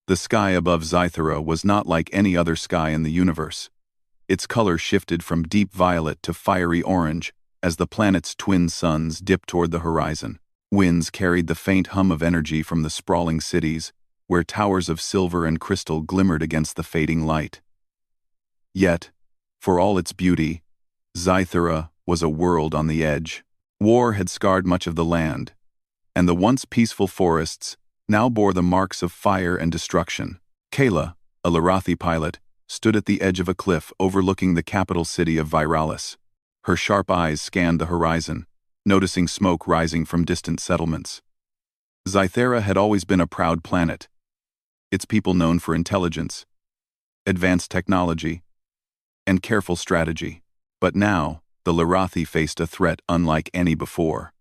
The sky above Zythera was not like any other sky in the universe. Its color shifted from deep violet to fiery orange as the planet's twin suns dipped toward the horizon. Winds carried the faint hum of energy from the sprawling cities, where towers of silver and crystal glimmered against the fading light. Yet, for all its beauty, Zythera was a world on the edge. War had scarred much of the land, and the once peaceful forests now bore the marks of fire and destruction. Kayla, a Larathi pilot, stood at the edge of a cliff overlooking the capital city of Viralis. Her sharp eyes scanned the horizon, noticing smoke rising from distant settlements. Zythera had always been a proud planet, its people known for intelligence, advanced technology, and careful strategy. But now, the Larathi faced a threat unlike any before.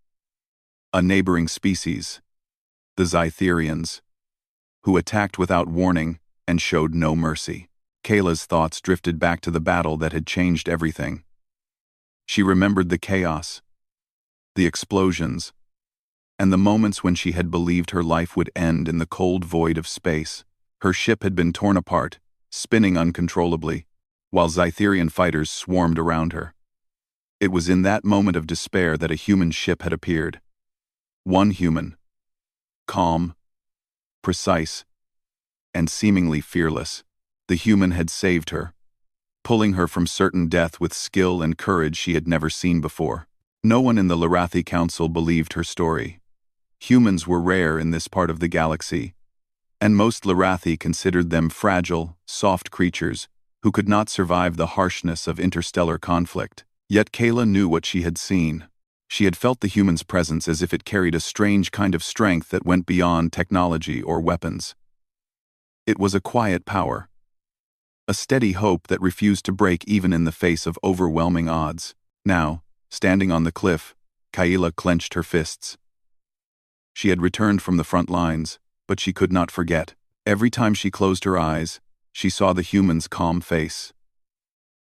A neighboring species, the Zytherians, who attacked without warning and showed no mercy. Kayla's thoughts drifted back to the battle that had changed everything. She remembered the chaos, the explosions, and the moments when she had believed her life would end in the cold void of space. Her ship had been torn apart, spinning uncontrollably, while Zytherian fighters swarmed around her. It was in that moment of despair that a human ship had appeared. One human, calm, precise, and seemingly fearless. The human had saved her, pulling her from certain death with skill and courage she had never seen before. No one in the Larathi Council believed her story. Humans were rare in this part of the galaxy, and most Larathi considered them fragile, soft creatures who could not survive the harshness of interstellar conflict. Yet Kayla knew what she had seen. She had felt the human's presence as if it carried a strange kind of strength that went beyond technology or weapons. It was a quiet power, a steady hope that refused to break even in the face of overwhelming odds. Now, standing on the cliff, Kayla clenched her fists. She had returned from the front lines, but she could not forget. Every time she closed her eyes, she saw the human's calm face.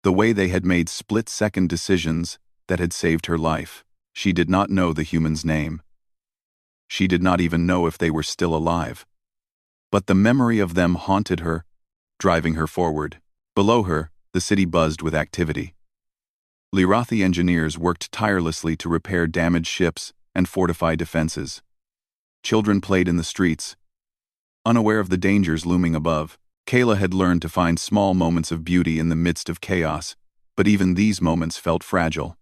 The way they had made split-second decisions that had saved her life. She did not know the human's name. She did not even know if they were still alive. But the memory of them haunted her, driving her forward. Below her, the city buzzed with activity. Larathi engineers worked tirelessly to repair damaged ships and fortify defenses. Children played in the streets, unaware of the dangers looming above. Kayla had learned to find small moments of beauty in the midst of chaos, but even these moments felt fragile.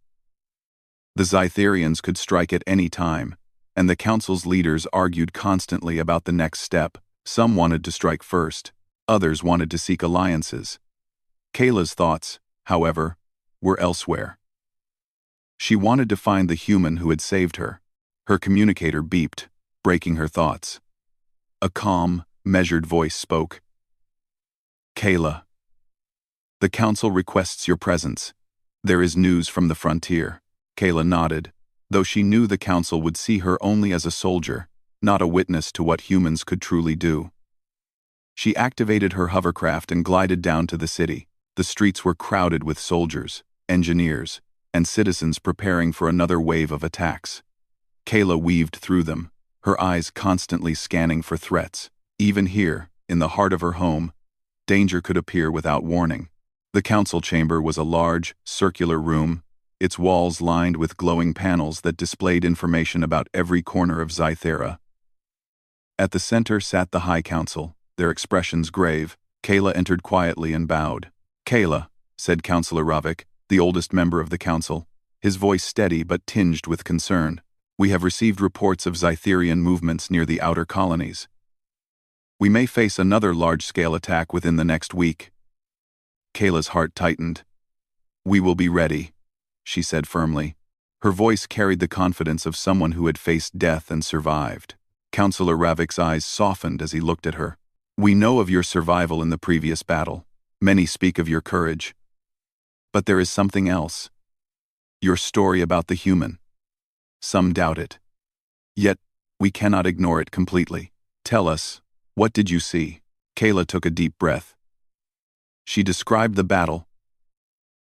The Zytherians could strike at any time, and the council's leaders argued constantly about the next step. Some wanted to strike first, others wanted to seek alliances. Kayla's thoughts, however, were elsewhere. She wanted to find the human who had saved her. Her communicator beeped, breaking her thoughts. A calm, measured voice spoke. Kayla. The council requests your presence. There is news from the frontier. Kayla nodded, though she knew the council would see her only as a soldier, not a witness to what humans could truly do. She activated her hovercraft and glided down to the city. The streets were crowded with soldiers, engineers, and citizens preparing for another wave of attacks. Kayla weaved through them, her eyes constantly scanning for threats. Even here, in the heart of her home, danger could appear without warning. The council chamber was a large, circular room, its walls lined with glowing panels that displayed information about every corner of Zythera. At the center sat the High Council, their expressions grave. Kayla entered quietly and bowed. Kayla, said Councillor Ravik, the oldest member of the council, his voice steady but tinged with concern. We have received reports of Zytherian movements near the outer colonies. We may face another large-scale attack within the next week. Kayla's heart tightened. We will be ready, she said firmly. Her voice carried the confidence of someone who had faced death and survived. Councillor Ravik's eyes softened as he looked at her. We know of your survival in the previous battle. Many speak of your courage. But there is something else. Your story about the human. Some doubt it. Yet, we cannot ignore it completely. Tell us, what did you see? Kayla took a deep breath. She described the battle,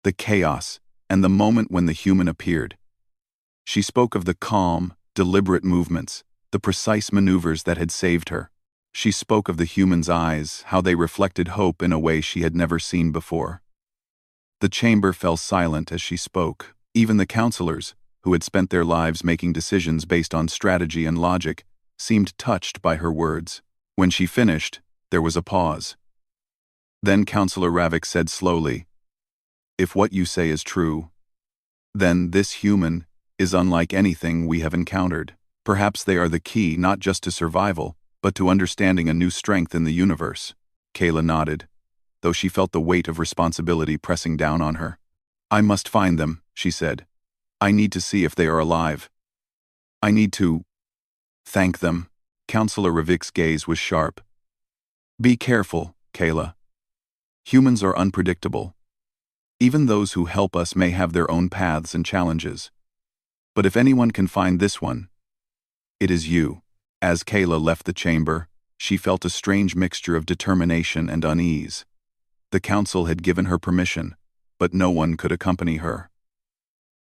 the chaos, and the moment when the human appeared. She spoke of the calm, deliberate movements, the precise maneuvers that had saved her. She spoke of the humans' eyes, how they reflected hope in a way she had never seen before. The chamber fell silent as she spoke. Even the counselors, who had spent their lives making decisions based on strategy and logic, seemed touched by her words. When she finished, there was a pause. Then Counselor Ravik said slowly, "If what you say is true, then this human is unlike anything we have encountered. Perhaps they are the key not just to survival, but to understanding a new strength in the universe." Kayla nodded, though she felt the weight of responsibility pressing down on her. "I must find them," she said. "I need to see if they are alive. I need to thank them." Counselor Ravik's gaze was sharp. "Be careful, Kayla. Humans are unpredictable. Even those who help us may have their own paths and challenges. But if anyone can find this one, it is you." As Kayla left the chamber, she felt a strange mixture of determination and unease. The council had given her permission, but no one could accompany her.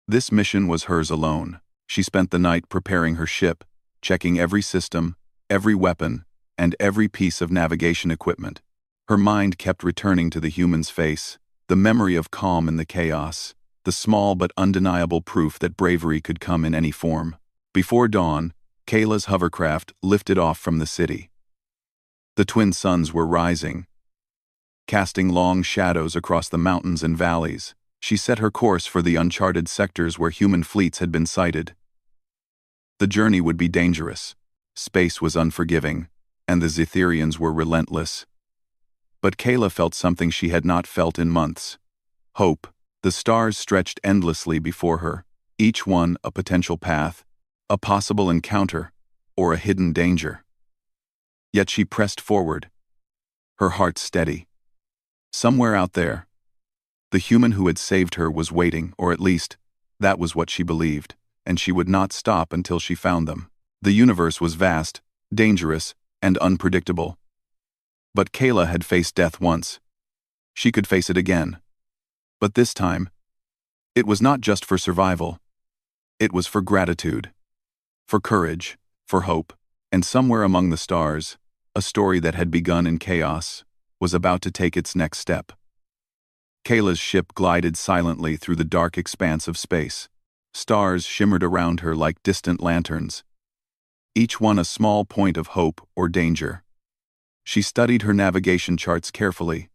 This mission was hers alone. She spent the night preparing her ship, checking every system, every weapon, and every piece of navigation equipment. Her mind kept returning to the human's face, the memory of calm in the chaos, the small but undeniable proof that bravery could come in any form. Before dawn, Kayla's hovercraft lifted off from the city. The twin suns were rising, casting long shadows across the mountains and valleys. She set her course for the uncharted sectors where human fleets had been sighted. The journey would be dangerous. Space was unforgiving, and the Zetherians were relentless. But Kayla felt something she had not felt in months. Hope. The stars stretched endlessly before her, each one a potential path, a possible encounter, or a hidden danger. Yet she pressed forward, her heart steady. Somewhere out there, the human who had saved her was waiting, or at least, that was what she believed, and she would not stop until she found them. The universe was vast, dangerous, and unpredictable. But Kayla had faced death once. She could face it again. But this time, it was not just for survival. It was for gratitude, for courage, for hope, and somewhere among the stars, a story that had begun in chaos was about to take its next step. Kayla's ship glided silently through the dark expanse of space. Stars shimmered around her like distant lanterns, each one a small point of hope or danger. She studied her navigation charts carefully,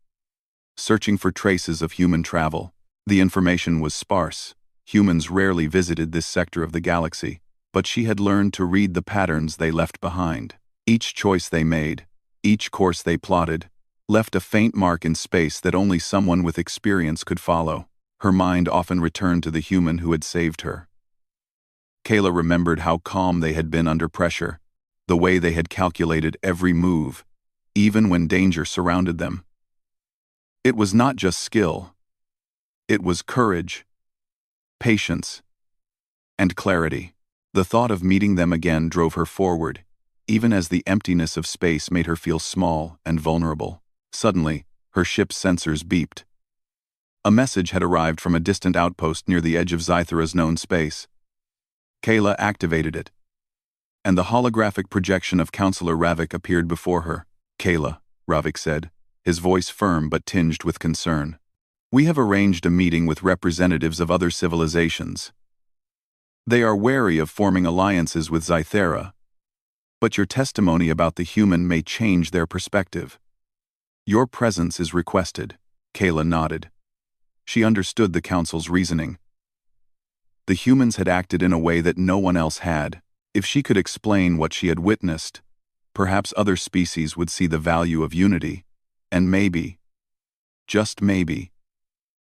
searching for traces of human travel. The information was sparse. Humans rarely visited this sector of the galaxy, but she had learned to read the patterns they left behind. Each choice they made, each course they plotted, left a faint mark in space that only someone with experience could follow. Her mind often returned to the human who had saved her. Kayla remembered how calm they had been under pressure, the way they had calculated every move, even when danger surrounded them. It was not just skill. It was courage, patience, and clarity. The thought of meeting them again drove her forward, even as the emptiness of space made her feel small and vulnerable. Suddenly, her ship's sensors beeped. A message had arrived from a distant outpost near the edge of Zythera's known space. Kayla activated it, and the holographic projection of Counselor Ravik appeared before her. "Kayla," Ravik said, his voice firm but tinged with concern. "We have arranged a meeting with representatives of other civilizations. They are wary of forming alliances with Zythera, but your testimony about the human may change their perspective. Your presence is requested." Kayla nodded. She understood the council's reasoning. The humans had acted in a way that no one else had. If she could explain what she had witnessed, perhaps other species would see the value of unity, and maybe, just maybe,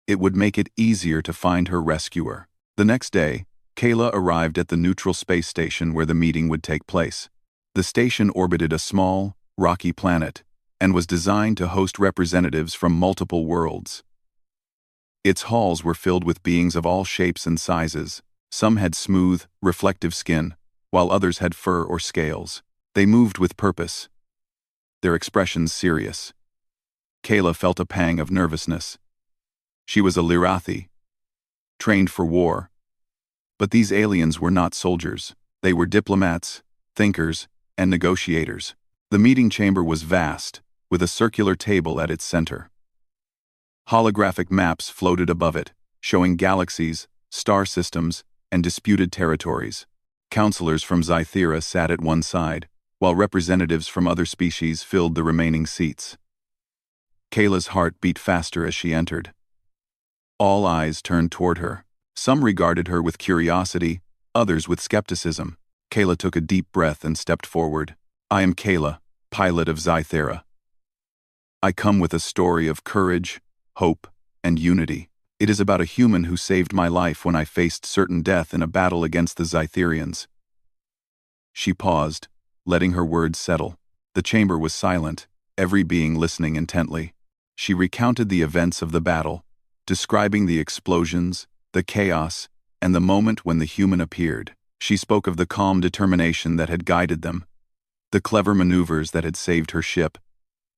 it would make it easier to find her rescuer. The next day, Kayla arrived at the neutral space station where the meeting would take place. The station orbited a small, rocky planet, and was designed to host representatives from multiple worlds. Its halls were filled with beings of all shapes and sizes. Some had smooth, reflective skin, while others had fur or scales. They moved with purpose, their expressions serious. Kayla felt a pang of nervousness. She was a Lirathi, trained for war. But these aliens were not soldiers. They were diplomats, thinkers, and negotiators. The meeting chamber was vast, with a circular table at its center. Holographic maps floated above it, showing galaxies, star systems, and disputed territories. Counselors from Zythera sat at one side, while representatives from other species filled the remaining seats. Kayla's heart beat faster as she entered. All eyes turned toward her. Some regarded her with curiosity, others with skepticism. Kayla took a deep breath and stepped forward. "I am Kayla, pilot of Zythera. I come with a story of courage, hope, and unity. It is about a human who saved my life when I faced certain death in a battle against the Zytherians." She paused, letting her words settle. The chamber was silent, every being listening intently. She recounted the events of the battle, describing the explosions, the chaos, and the moment when the human appeared. She spoke of the calm determination that had guided them, the clever maneuvers that had saved her ship,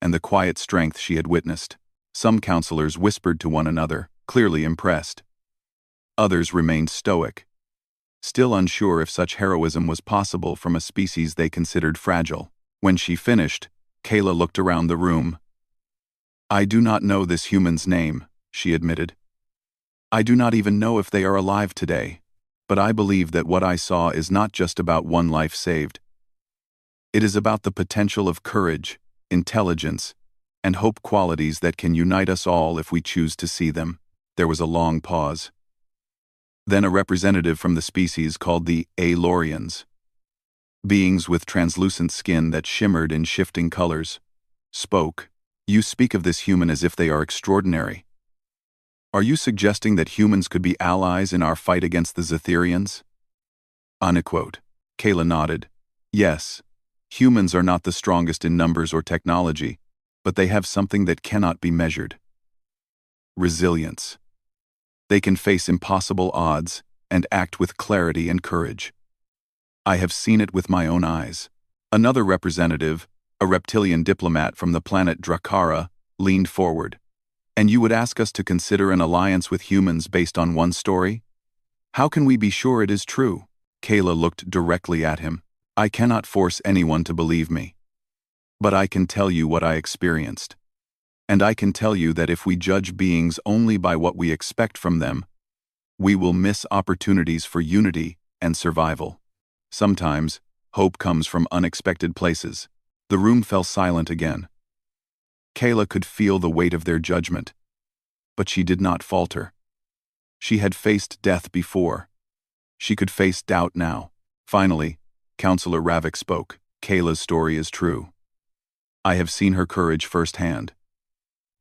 and the quiet strength she had witnessed. Some counselors whispered to one another, clearly impressed. Others remained stoic, still unsure if such heroism was possible from a species they considered fragile. When she finished, Kayla looked around the room. "I do not know this human's name," she admitted. "I do not even know if they are alive today, but I believe that what I saw is not just about one life saved. It is about the potential of courage, intelligence, and hope, qualities that can unite us all if we choose to see them." There was a long pause. Then a representative from the species called the Aelorians, beings with translucent skin that shimmered in shifting colors, spoke. "You speak of this human as if they are extraordinary. Are you suggesting that humans could be allies in our fight against the Zytherians?" Unquote. Kayla nodded. "Yes, humans are not the strongest in numbers or technology, but they have something that cannot be measured. Resilience. They can face impossible odds and act with clarity and courage. I have seen it with my own eyes." Another representative, a reptilian diplomat from the planet Drakara, leaned forward. "And you would ask us to consider an alliance with humans based on one story? How can we be sure it is true?" Kayla looked directly at him. "I cannot force anyone to believe me. But I can tell you what I experienced. And I can tell you that if we judge beings only by what we expect from them, we will miss opportunities for unity and survival. Sometimes, hope comes from unexpected places." The room fell silent again. Kayla could feel the weight of their judgment, but she did not falter. She had faced death before. She could face doubt now. Finally, Counselor Ravik spoke. "Kayla's story is true. I have seen her courage firsthand,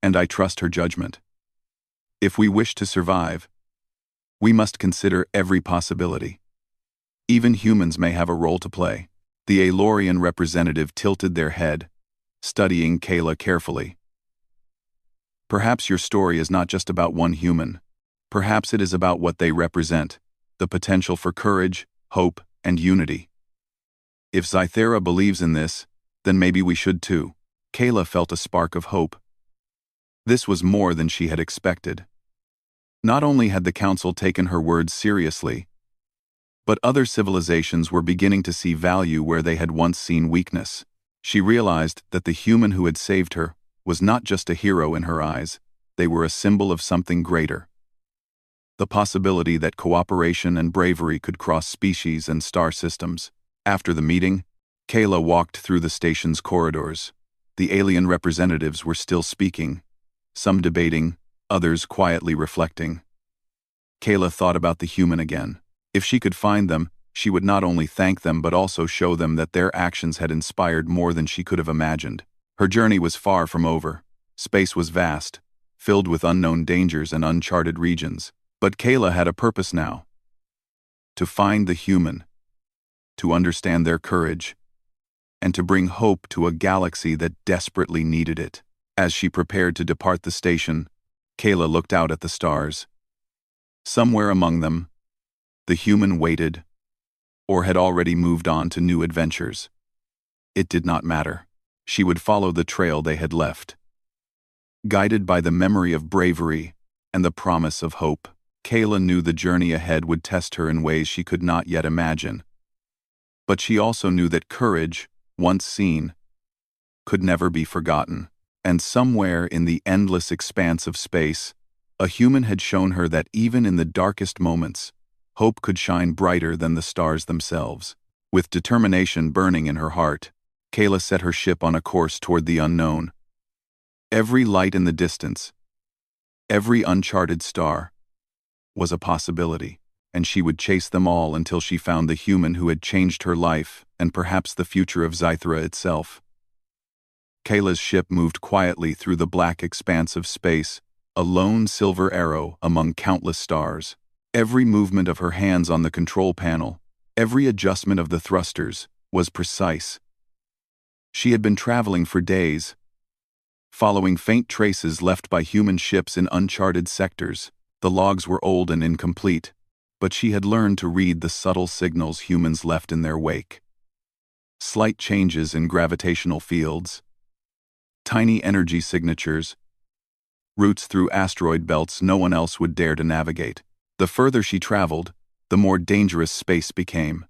and I trust her judgment. If we wish to survive, we must consider every possibility. Even humans may have a role to play." The Aelorian representative tilted their head, studying Kayla carefully. "Perhaps your story is not just about one human. Perhaps it is about what they represent, the potential for courage, hope, and unity. If Zythera believes in this, then maybe we should too." Kayla felt a spark of hope. This was more than she had expected. Not only had the council taken her words seriously, but other civilizations were beginning to see value where they had once seen weakness. She realized that the human who had saved her was not just a hero in her eyes, they were a symbol of something greater. The possibility that cooperation and bravery could cross species and star systems. After the meeting, Kayla walked through the station's corridors. The alien representatives were still speaking, some debating, others quietly reflecting. Kayla thought about the human again. If she could find them, she would not only thank them but also show them that their actions had inspired more than she could have imagined. Her journey was far from over. Space was vast, filled with unknown dangers and uncharted regions. But Kayla had a purpose now. To find the human, to understand their courage, and to bring hope to a galaxy that desperately needed it. As she prepared to depart the station, Kayla looked out at the stars. Somewhere among them, the human waited, or had already moved on to new adventures. It did not matter. She would follow the trail they had left. Guided by the memory of bravery and the promise of hope, Kayla knew the journey ahead would test her in ways she could not yet imagine. But she also knew that courage, once seen, could never be forgotten. And somewhere in the endless expanse of space, a human had shown her that even in the darkest moments, hope could shine brighter than the stars themselves. With determination burning in her heart, Kayla set her ship on a course toward the unknown. Every light in the distance, every uncharted star, was a possibility, and she would chase them all until she found the human who had changed her life and perhaps the future of Zythera itself. Kayla's ship moved quietly through the black expanse of space, a lone silver arrow among countless stars. Every movement of her hands on the control panel, every adjustment of the thrusters, was precise. She had been traveling for days, following faint traces left by human ships in uncharted sectors. The logs were old and incomplete, but she had learned to read the subtle signals humans left in their wake. Slight changes in gravitational fields, tiny energy signatures, routes through asteroid belts no one else would dare to navigate. The further she traveled, the more dangerous space became.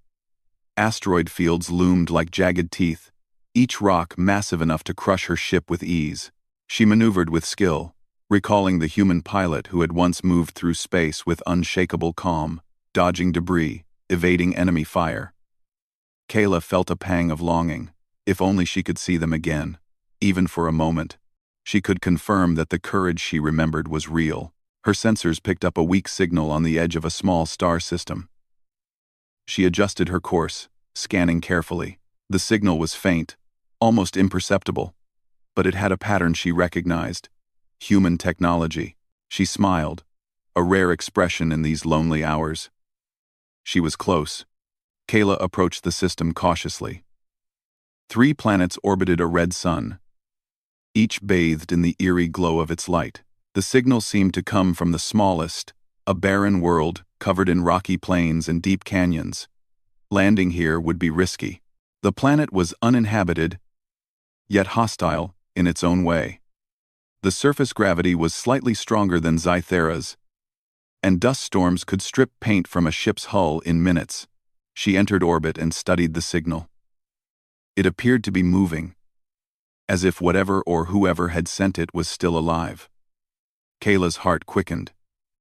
Asteroid fields loomed like jagged teeth, each rock massive enough to crush her ship with ease. She maneuvered with skill, recalling the human pilot who had once moved through space with unshakable calm, dodging debris, evading enemy fire. Kayla felt a pang of longing. If only she could see them again, even for a moment. She could confirm that the courage she remembered was real. Her sensors picked up a weak signal on the edge of a small star system. She adjusted her course, scanning carefully. The signal was faint, almost imperceptible, but it had a pattern she recognized. Human technology. She smiled, a rare expression in these lonely hours. She was close. Kayla approached the system cautiously. 3 planets orbited a red sun, each bathed in the eerie glow of its light. The signal seemed to come from the smallest, a barren world covered in rocky plains and deep canyons. Landing here would be risky. The planet was uninhabited, yet hostile in its own way. The surface gravity was slightly stronger than Zythera's, and dust storms could strip paint from a ship's hull in minutes. She entered orbit and studied the signal. It appeared to be moving, as if whatever or whoever had sent it was still alive. Kayla's heart quickened.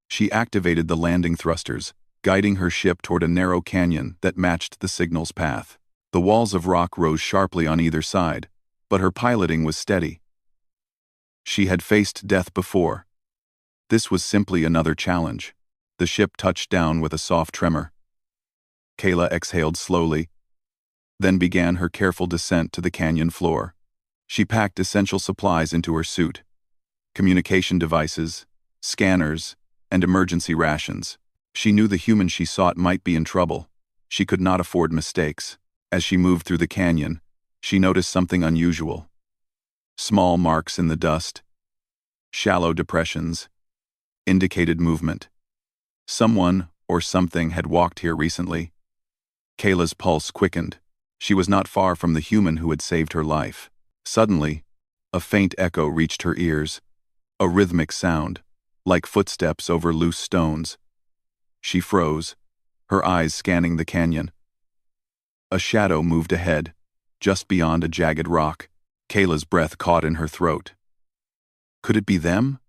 She activated the landing thrusters, guiding her ship toward a narrow canyon that matched the signal's path. The walls of rock rose sharply on either side, but her piloting was steady. She had faced death before. This was simply another challenge. The ship touched down with a soft tremor. Kayla exhaled slowly, then began her careful descent to the canyon floor. She packed essential supplies into her suit: communication devices, scanners, and emergency rations. She knew the human she sought might be in trouble. She could not afford mistakes. As she moved through the canyon, she noticed something unusual. Small marks in the dust, shallow depressions, indicated movement. Someone or something had walked here recently. Kayla's pulse quickened. She was not far from the human who had saved her life. Suddenly, a faint echo reached her ears, a rhythmic sound, like footsteps over loose stones. She froze, her eyes scanning the canyon. A shadow moved ahead, just beyond a jagged rock. Kayla's breath caught in her throat. Could it be them?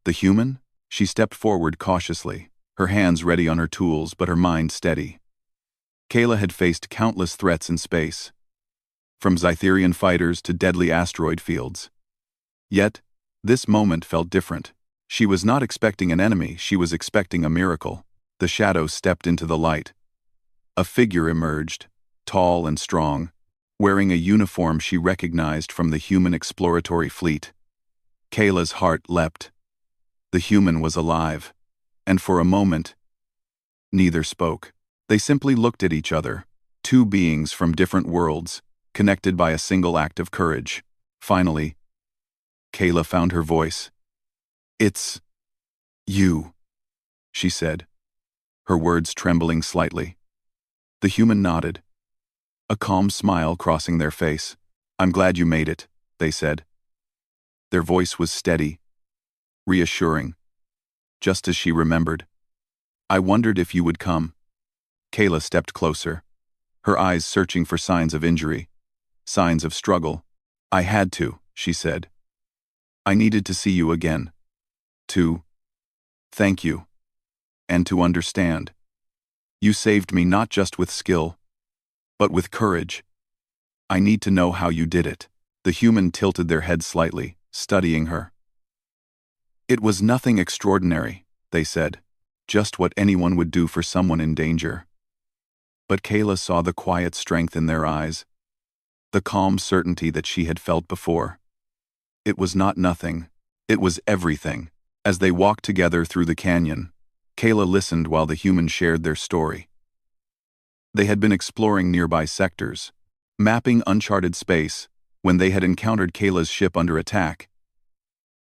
The human? She stepped forward cautiously, her hands ready on her tools but her mind steady. Kayla had faced countless threats in space, from Zytherian fighters to deadly asteroid fields. Yet, this moment felt different. She was not expecting an enemy, she was expecting a miracle. The shadow stepped into the light. A figure emerged, tall and strong, wearing a uniform she recognized from the human exploratory fleet. Kayla's heart leapt. The human was alive, and for a moment, neither spoke. They simply looked at each other, 2 beings from different worlds, connected by a single act of courage. Finally, Kayla found her voice. "It's you," she said, her words trembling slightly. The human nodded, a calm smile crossing their face. "I'm glad you made it," they said. Their voice was steady, reassuring, just as she remembered. "I wondered if you would come." Kayla stepped closer, her eyes searching for signs of injury, signs of struggle. I had to, she said. I needed to see you again. To thank you. And to understand. You saved me not just with skill, but with courage. I need to know how you did it. The human tilted their head slightly, studying her. It was nothing extraordinary, they said. Just what anyone would do for someone in danger. But Kayla saw the quiet strength in their eyes, the calm certainty that she had felt before. It was not nothing. It was everything. As they walked together through the canyon, Kayla listened while the humans shared their story. They had been exploring nearby sectors, mapping uncharted space, when they had encountered Kayla's ship under attack.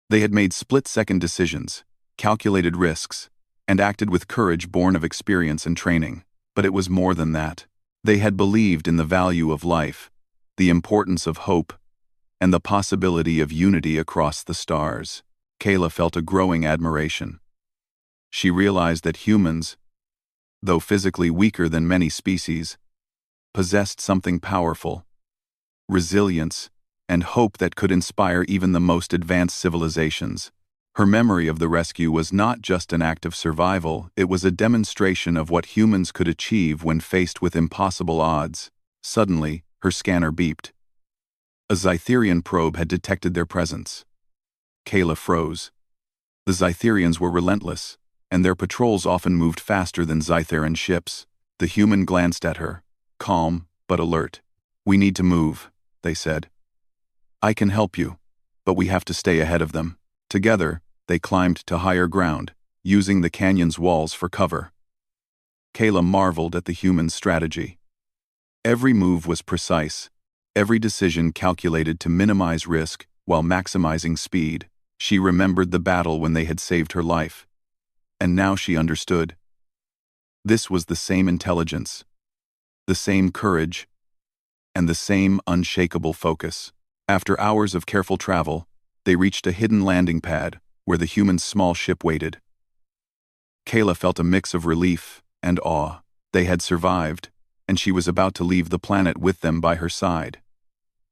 They had made split-second decisions, calculated risks, and acted with courage born of experience and training. But it was more than that. They had believed in the value of life, the importance of hope, and the possibility of unity across the stars. Kayla felt a growing admiration. She realized that humans, though physically weaker than many species, possessed something powerful, resilience, and hope that could inspire even the most advanced civilizations. Her memory of the rescue was not just an act of survival, it was a demonstration of what humans could achieve when faced with impossible odds. Suddenly, her scanner beeped. A Zytherian probe had detected their presence. Kayla froze. The Zytherians were relentless, and their patrols often moved faster than Zytheran ships. The human glanced at her, calm but alert. We need to move, they said. I can help you, but we have to stay ahead of them. Together, they climbed to higher ground, using the canyon's walls for cover. Kayla marveled at the human's strategy. Every move was precise, every decision calculated to minimize risk while maximizing speed. She remembered the battle when they had saved her life. And now she understood. This was the same intelligence, the same courage, and the same unshakable focus. After hours of careful travel, they reached a hidden landing pad where the human's small ship waited. Kayla felt a mix of relief and awe. They had survived, and she was about to leave the planet with them by her side.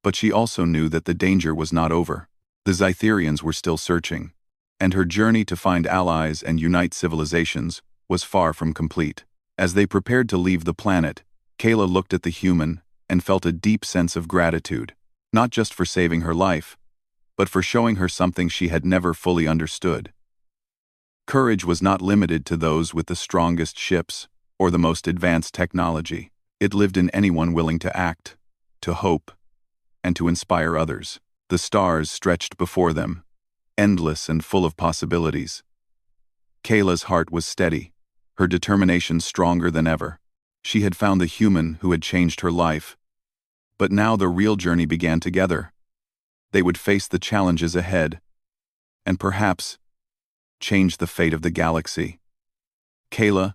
But she also knew that the danger was not over. The Zytherians were still searching, and her journey to find allies and unite civilizations was far from complete. As they prepared to leave the planet, Kayla looked at the human and felt a deep sense of gratitude, not just for saving her life, but for showing her something she had never fully understood. Courage was not limited to those with the strongest ships or the most advanced technology. It lived in anyone willing to act, to hope, and to inspire others. The stars stretched before them, endless and full of possibilities. Kayla's heart was steady, her determination stronger than ever. She had found the human who had changed her life. But now the real journey began together. They would face the challenges ahead, and perhaps change the fate of the galaxy. Kayla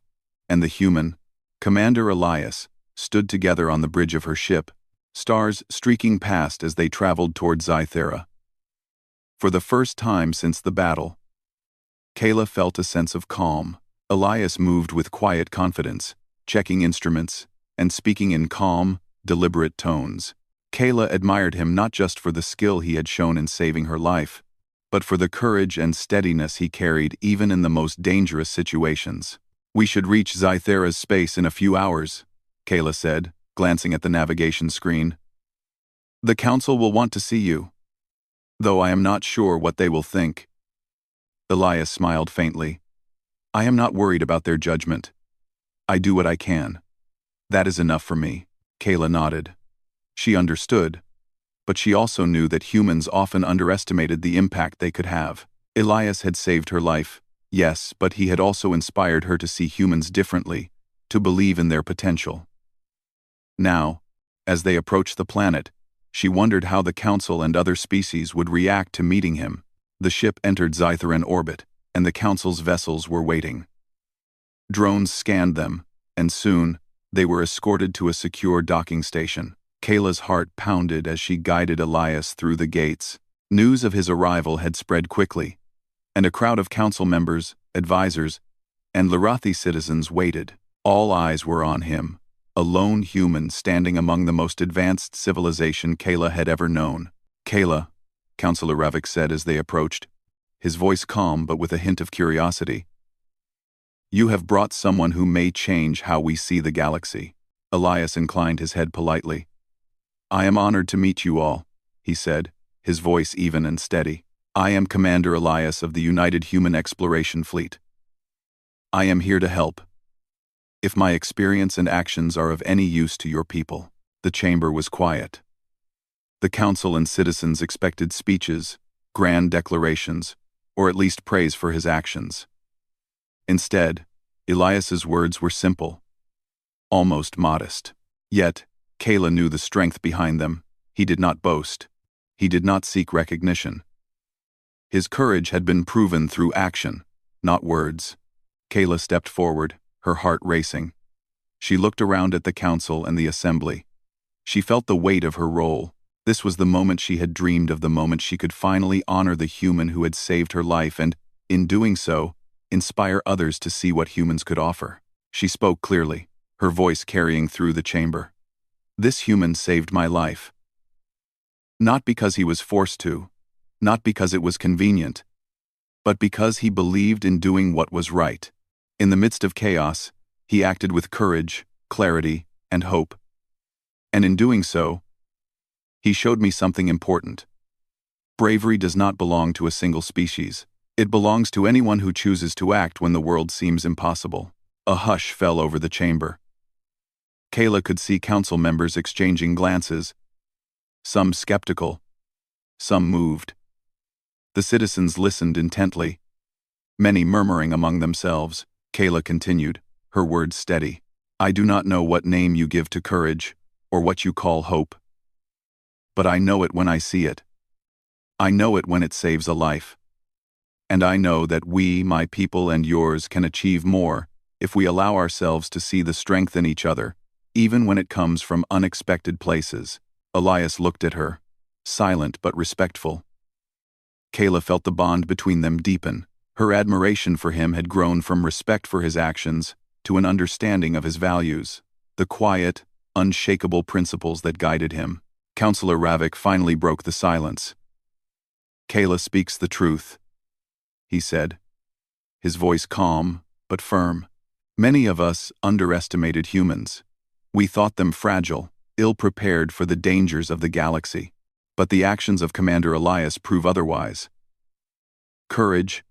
and the human, Commander Elias, stood together on the bridge of her ship, stars streaking past as they traveled toward Zythera. For the first time since the battle, Kayla felt a sense of calm. Elias moved with quiet confidence, checking instruments and speaking in calm, deliberate tones. Kayla admired him not just for the skill he had shown in saving her life, but for the courage and steadiness he carried even in the most dangerous situations. We should reach Zythera's space in a few hours, Kayla said, glancing at the navigation screen. The Council will want to see you, though I am not sure what they will think. Elias smiled faintly. I am not worried about their judgment. I do what I can. That is enough for me. Kayla nodded. She understood, but she also knew that humans often underestimated the impact they could have. Elias had saved her life, yes, but he had also inspired her to see humans differently, to believe in their potential. Now, as they approached the planet, she wondered how the Council and other species would react to meeting him. The ship entered Zytheran orbit, and the Council's vessels were waiting. Drones scanned them, and soon, they were escorted to a secure docking station. Kayla's heart pounded as she guided Elias through the gates. News of his arrival had spread quickly, and a crowd of council members, advisors, and Larathi citizens waited. All eyes were on him, a lone human standing among the most advanced civilization Kayla had ever known. Kayla, Counselor Ravik said as they approached, his voice calm but with a hint of curiosity. You have brought someone who may change how we see the galaxy. Elias inclined his head politely. I am honored to meet you all, he said, his voice even and steady. I am Commander Elias of the United Human Exploration Fleet. I am here to help. If my experience and actions are of any use to your people. The chamber was quiet. The council and citizens expected speeches, grand declarations, or at least praise for his actions. Instead, Elias's words were simple, almost modest. Yet, Kayla knew the strength behind them. He did not boast. He did not seek recognition. His courage had been proven through action, not words. Kayla stepped forward, her heart racing. She looked around at the council and the assembly. She felt the weight of her role. This was the moment she had dreamed of, the moment she could finally honor the human who had saved her life and, in doing so, inspire others to see what humans could offer. She spoke clearly, her voice carrying through the chamber. This human saved my life. Not because he was forced to, not because it was convenient, but because he believed in doing what was right. In the midst of chaos, he acted with courage, clarity, and hope. And in doing so, he showed me something important. Bravery does not belong to a single species. It belongs to anyone who chooses to act when the world seems impossible. A hush fell over the chamber. Kayla could see council members exchanging glances, some skeptical, some moved. The citizens listened intently, many murmuring among themselves. Kayla continued, her words steady. I do not know what name you give to courage, or what you call hope. But I know it when I see it. I know it when it saves a life. And I know that we, my people and yours, can achieve more if we allow ourselves to see the strength in each other, even when it comes from unexpected places. Elias looked at her, silent but respectful. Kayla felt the bond between them deepen. Her admiration for him had grown from respect for his actions to an understanding of his values, the quiet, unshakable principles that guided him. Counselor Ravik finally broke the silence. Kayla speaks the truth, he said, his voice calm but firm. Many of us underestimated humans. We thought them fragile, ill-prepared for the dangers of the galaxy. But the actions of Commander Elias prove otherwise. Courage,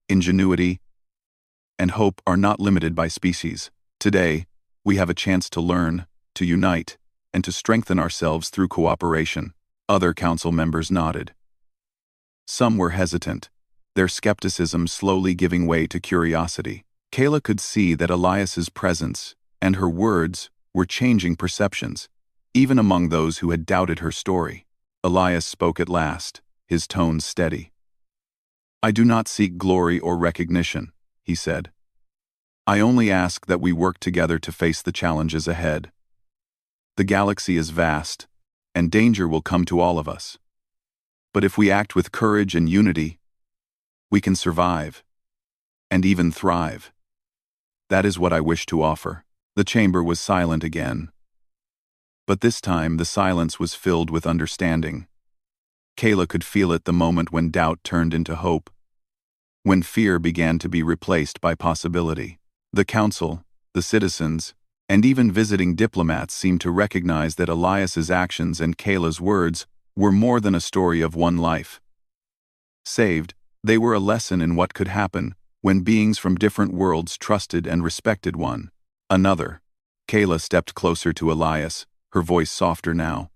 ingenuity, and hope are not limited by species. Today, we have a chance to learn, to unite, and to strengthen ourselves through cooperation. Other council members nodded. Some were hesitant, their skepticism slowly giving way to curiosity. Kayla could see that Elias's presence and her words were changing perceptions, even among those who had doubted her story. Elias spoke at last, his tone steady. I do not seek glory or recognition, he said. I only ask that we work together to face the challenges ahead. The galaxy is vast, and danger will come to all of us. But if we act with courage and unity, we can survive, and even thrive. That is what I wish to offer. The chamber was silent again. But this time the silence was filled with understanding. Kayla could feel it the moment when doubt turned into hope, when fear began to be replaced by possibility. The council, the citizens, and even visiting diplomats seemed to recognize that Elias's actions and Kayla's words were more than a story of one life. Saved, they were a lesson in what could happen when beings from different worlds trusted and respected one another. Kayla stepped closer to Elias, her voice softer now.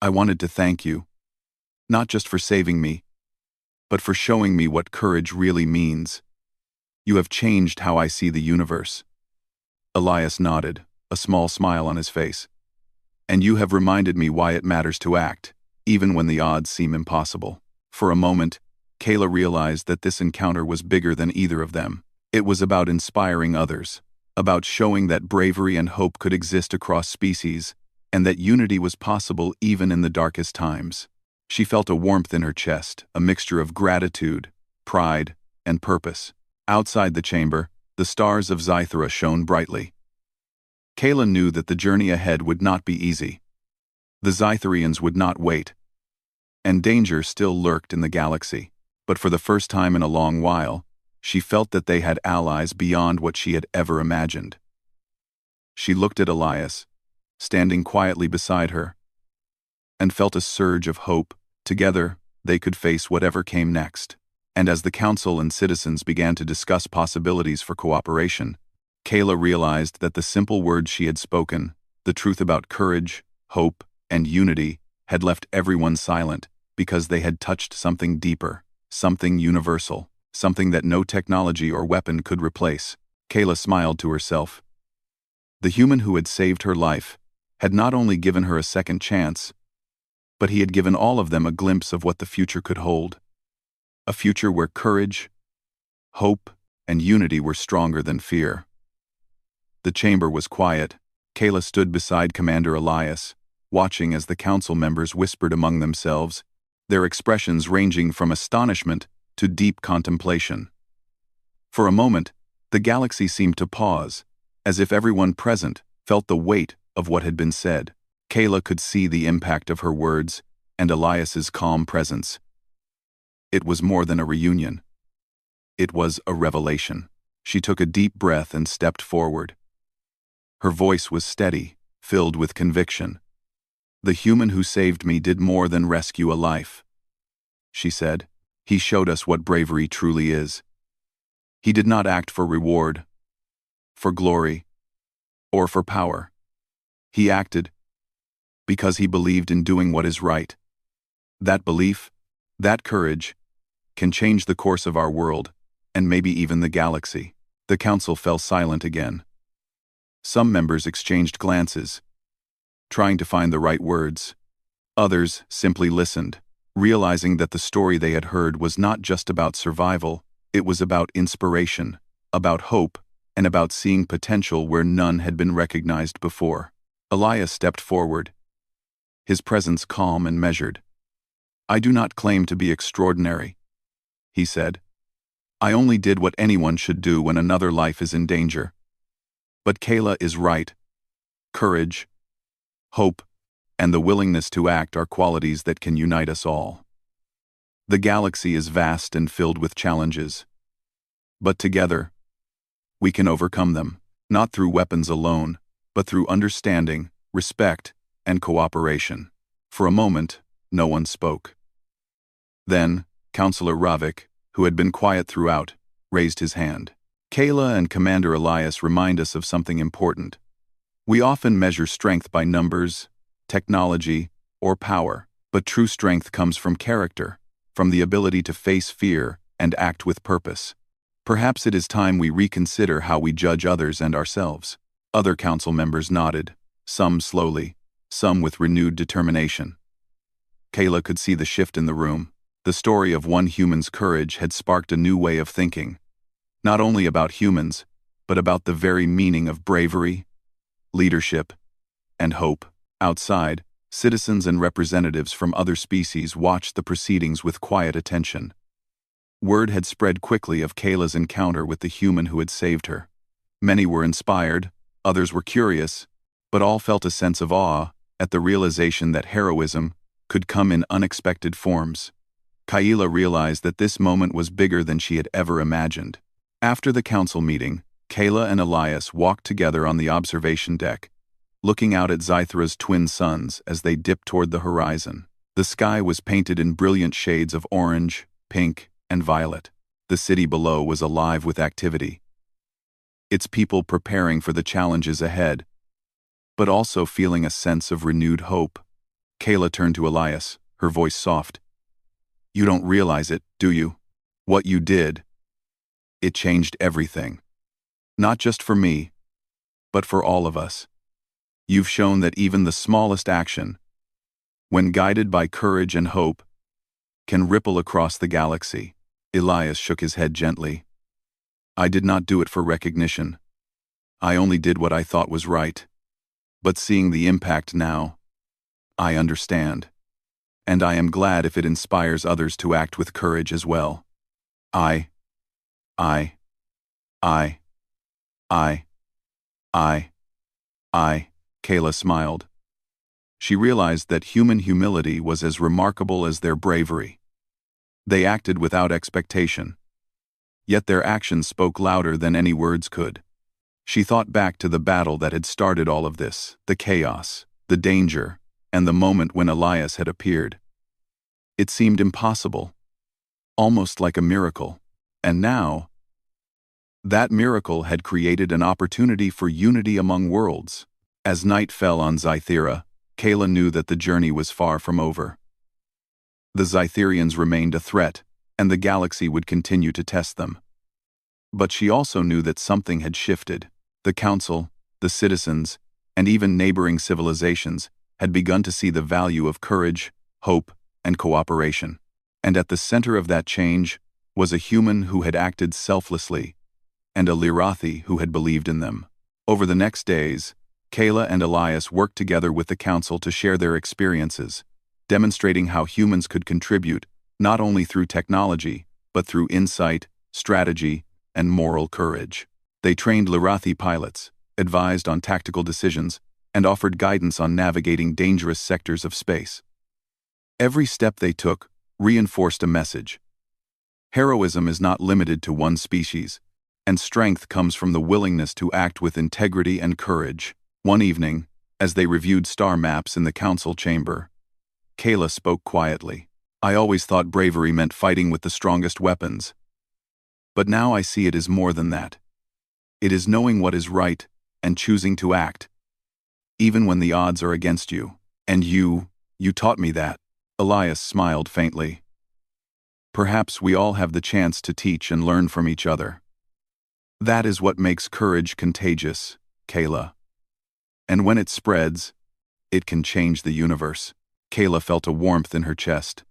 I wanted to thank you, not just for saving me, but for showing me what courage really means. You have changed how I see the universe. Elias nodded, a small smile on his face. And you have reminded me why it matters to act, even when the odds seem impossible. For a moment, Kayla realized that this encounter was bigger than either of them. It was about inspiring others, about showing that bravery and hope could exist across species, and that unity was possible even in the darkest times. She felt a warmth in her chest, a mixture of gratitude, pride, and purpose. Outside the chamber, the stars of Zythera shone brightly. Kayla knew that the journey ahead would not be easy. The Zytherians would not wait. and danger still lurked in the galaxy. But for the first time in a long while, she felt that they had allies beyond what she had ever imagined. She looked at Elias, standing quietly beside her, and felt a surge of hope. Together, they could face whatever came next. And as the council and citizens began to discuss possibilities for cooperation, Kayla realized that the simple words she had spoken, the truth about courage, hope, and unity, had left everyone silent because they had touched something deeper, something universal, something that no technology or weapon could replace. Kayla smiled to herself. The human who had saved her life had not only given her a second chance, but he had given all of them a glimpse of what the future could hold. A future where courage, hope, and unity were stronger than fear. The chamber was quiet. Kayla stood beside Commander Elias, watching as the council members whispered among themselves, their expressions ranging from astonishment to deep contemplation. For a moment, the galaxy seemed to pause, as if everyone present felt the weight of what had been said. Kayla could see the impact of her words and Elias's calm presence. It was more than a reunion. It was a revelation. She took a deep breath and stepped forward. Her voice was steady, filled with conviction. "The human who saved me did more than rescue a life," she said. "He showed us what bravery truly is. He did not act for reward, for glory, or for power. He acted because he believed in doing what is right. That belief, that courage, can change the course of our world, and maybe even the galaxy." The council fell silent again. Some members exchanged glances, trying to find the right words. Others simply listened, realizing that the story they had heard was not just about survival, it was about inspiration, about hope, and about seeing potential where none had been recognized before. Elias stepped forward, his presence calm and measured. "I do not claim to be extraordinary," he said. "I only did what anyone should do when another life is in danger. But Kayla is right. Courage, hope, and the willingness to act are qualities that can unite us all. The galaxy is vast and filled with challenges. But together, we can overcome them, not through weapons alone, but through understanding, respect, and cooperation." For a moment, no one spoke. Then, Counselor Ravik, who had been quiet throughout, raised his hand. "Kayla and Commander Elias remind us of something important. We often measure strength by numbers, technology, or power, but true strength comes from character, from the ability to face fear and act with purpose. Perhaps it is time we reconsider how we judge others and ourselves." Other council members nodded, some slowly, some with renewed determination. Kayla could see the shift in the room. The story of one human's courage had sparked a new way of thinking, not only about humans, but about the very meaning of bravery, leadership, and hope. Outside, citizens and representatives from other species watched the proceedings with quiet attention. Word had spread quickly of Kayla's encounter with the human who had saved her. Many were inspired, others were curious, but all felt a sense of awe at the realization that heroism could come in unexpected forms. Kayla realized that this moment was bigger than she had ever imagined. After the council meeting, Kayla and Elias walked together on the observation deck, looking out at Zythra's twin suns as they dipped toward the horizon. The sky was painted in brilliant shades of orange, pink, and violet. The city below was alive with activity, its people preparing for the challenges ahead, but also feeling a sense of renewed hope. Kayla turned to Elias, her voice soft. "You don't realize it, do you? What you did, it changed everything. Not just for me, but for all of us. You've shown that even the smallest action, when guided by courage and hope, can ripple across the galaxy." Elias shook his head gently. "I did not do it for recognition. I only did what I thought was right. But seeing the impact now, I understand. And I am glad if it inspires others to act with courage as well. I, I, I, I, Kayla smiled. She realized that human humility was as remarkable as their bravery. They acted without expectation, yet their actions spoke louder than any words could. She thought back to the battle that had started all of this, the chaos, the danger, and the moment when Elias had appeared. It seemed impossible, almost like a miracle. And now, that miracle had created an opportunity for unity among worlds. As night fell on Zythera, Kayla knew that the journey was far from over. The Zytherians remained a threat, and the galaxy would continue to test them. But she also knew that something had shifted. The Council, the citizens, and even neighboring civilizations had begun to see the value of courage, hope, and cooperation. And at the center of that change was a human who had acted selflessly, and a Lirathi who had believed in them. Over the next days, Kayla and Elias worked together with the Council to share their experiences, demonstrating how humans could contribute not only through technology, but through insight, strategy, and moral courage. They trained Lirathi pilots, advised on tactical decisions, and offered guidance on navigating dangerous sectors of space. Every step they took reinforced a message. Heroism is not limited to one species, and strength comes from the willingness to act with integrity and courage. One evening, as they reviewed star maps in the council chamber, Kayla spoke quietly. "I always thought bravery meant fighting with the strongest weapons. But now I see it as more than that. It is knowing what is right and choosing to act, even when the odds are against you. And you taught me that." Elias smiled faintly. "Perhaps we all have the chance to teach and learn from each other. That is what makes courage contagious, Kayla. And when it spreads, it can change the universe." Kayla felt a warmth in her chest.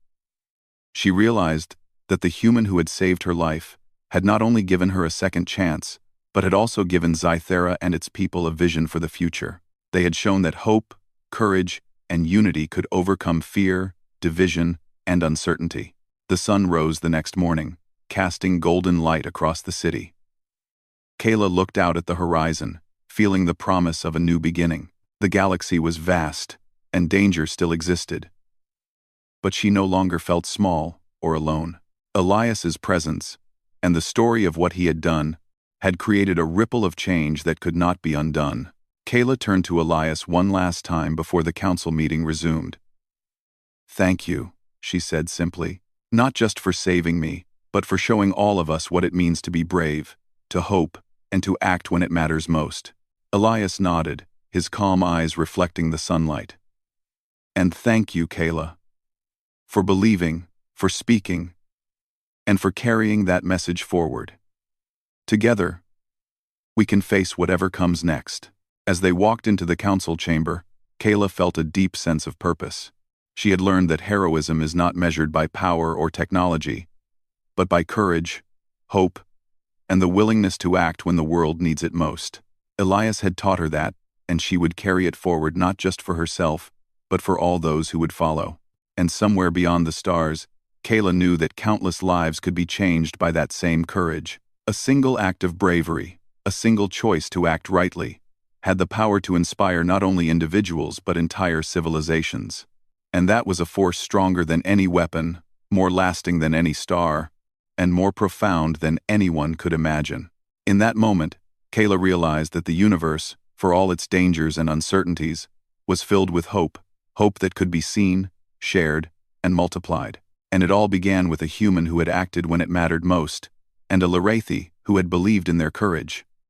She realized that the human who had saved her life had not only given her a second chance, but had also given Zythera and its people a vision for the future. They had shown that hope, courage, and unity could overcome fear, division, and uncertainty. The sun rose the next morning, casting golden light across the city. Kayla looked out at the horizon, feeling the promise of a new beginning. The galaxy was vast, and danger still existed. But she no longer felt small or alone. Elias's presence, and the story of what he had done, had created a ripple of change that could not be undone. Kayla turned to Elias one last time before the council meeting resumed. "Thank you," she said simply, "not just for saving me, but for showing all of us what it means to be brave, to hope, and to act when it matters most." Elias nodded, his calm eyes reflecting the sunlight. "And thank you, Kayla, for believing, for speaking, and for carrying that message forward. Together, we can face whatever comes next." As they walked into the council chamber, Kayla felt a deep sense of purpose. She had learned that heroism is not measured by power or technology, but by courage, hope, and the willingness to act when the world needs it most. Elias had taught her that, and she would carry it forward not just for herself, but for all those who would follow. And somewhere beyond the stars, Kayla knew that countless lives could be changed by that same courage. A single act of bravery, a single choice to act rightly, had the power to inspire not only individuals but entire civilizations. And that was a force stronger than any weapon, more lasting than any star, and more profound than anyone could imagine. In that moment, Kayla realized that the universe, for all its dangers and uncertainties, was filled with hope that could be seen, shared, and multiplied. And it all began with a human who had acted when it mattered most, and a Lirathi who had believed in their courage.